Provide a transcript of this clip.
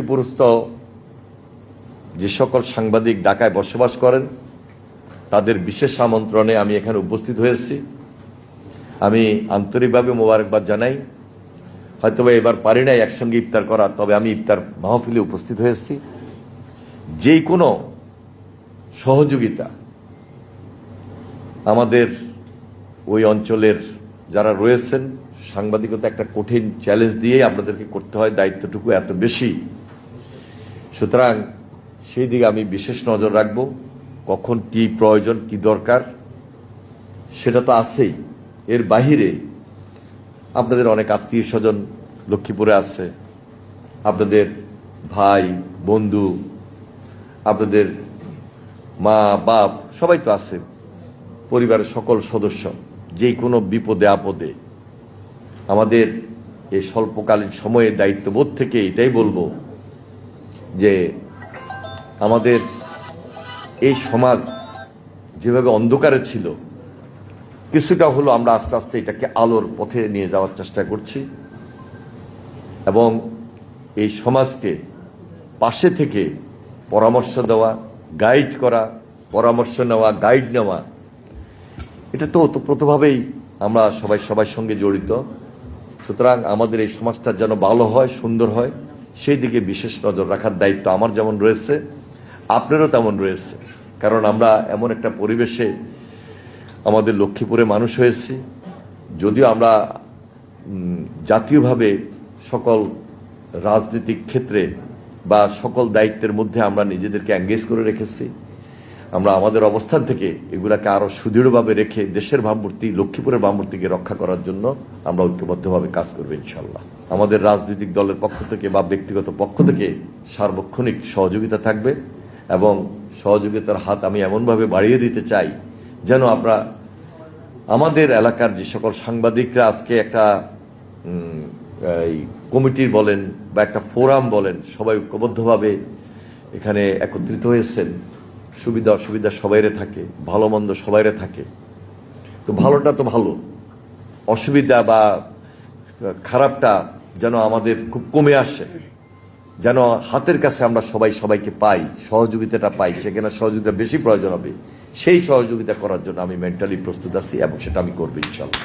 লক্ষ্মীপুরস্থ যে সকল সাংবাদিক ঢাকায় বসবাস করেন তাদের বিশেষ আমন্ত্রণে আমি এখানে উপস্থিত হয়েছি। আমি আন্তরিকভাবে মোবারকবাদ জানাই। হয়তোবা এবার পারি নাই একসঙ্গে ইফতার করা, তবে আমি ইফতার মাহফিলে উপস্থিত হয়েছি। যে কোনো সহযোগিতা আমাদের ওই অঞ্চলের যারা রয়েছেন, সাংবাদিকতা একটা কঠিন চ্যালেঞ্জ দিয়েই আপনাদেরকে করতে হয়, দায়িত্বটুকু এত বেশি। সুতরাং সেই দিকে আমি বিশেষ নজর রাখব। কখন কি প্রয়োজন, কি দরকার সেটা তো আছেই। এর বাহিরে আপনাদের অনেক আত্মীয় স্বজন লক্ষ্মীপুরে আছে, আপনাদের ভাই বন্ধু, আপনাদের মা বাপ সবাই তো আছে, পরিবারের সকল সদস্য। যে কোনো বিপদে আপদে আমাদের এই স্বল্পকালীন সময়ে দায়িত্ববোধ থেকে এটাই বলবো যে আমাদের এই সমাজ যেভাবে অন্ধকারে ছিল, কিছুটা হলো আমরা আস্তে আস্তে এটাকে আলোর পথে নিয়ে যাওয়ার চেষ্টা করছি এবং এই সমাজকে পাশে থেকে পরামর্শ দেওয়া, গাইড করা, পরামর্শ নেওয়া, গাইড নেওয়া, এটা তো ওতপ্রোতভাবেই আমরা সবার সঙ্গে জড়িত। সুতরাং আমাদের এই সমাজটা যেন ভালো হয়, সুন্দর হয়, সেই দিকে বিশেষ নজর রাখার দায়িত্ব আমার যেমন রয়েছে, আপনারও তেমন রয়েছে। কারণ আমরা এমন একটা পরিবেশে আমাদের লক্ষ্মীপুরে মানুষ হয়েছি, যদিও আমরা জাতীয়ভাবে সকল রাজনৈতিক ক্ষেত্রে বা সকল দায়িত্বের মধ্যে আমরা নিজেদেরকে এঙ্গেজ করে রেখেছি। আমরা আমাদের অবস্থান থেকে এগুলাকে আরও সুদৃঢ়ভাবে রেখে দেশের ভাবমূর্তি, লক্ষ্মীপুরের ভাবমূর্তিকে রক্ষা করার জন্য আমরা ঐক্যবদ্ধভাবে কাজ করবো ইনশাল্লাহ। আমাদের রাজনৈতিক দলের পক্ষ থেকে বা ব্যক্তিগত পক্ষ থেকে সার্বক্ষণিক সহযোগিতা থাকবে এবং সহযোগিতার হাত আমি এমনভাবে বাড়িয়ে দিতে চাই যেন আমরা আমাদের এলাকার যে সকল সাংবাদিকরা আজকে একটা কমিটির বলেন বা একটা ফোরাম বলেন, সবাই ঐক্যবদ্ধভাবে এখানে একত্রিত হয়েছেন। সুবিধা অসুবিধা সবাইরে থাকে, ভালো মন্দ সবাইরে থাকে। তো ভালোটা তো ভালো, অসুবিধা বা খারাপটা যেন আমাদের খুব কমে আসে, যেন হাতের কাছে আমরা সবাইকে পাই, সহযোগিতাটা পাই। সেখানে সহযোগিতা বেশি প্রয়োজন হবে, সেই সহযোগিতা করার জন্য আমি মেন্টালি প্রস্তুত আছি এবং সেটা আমি করবো ইনশাল্লাহ।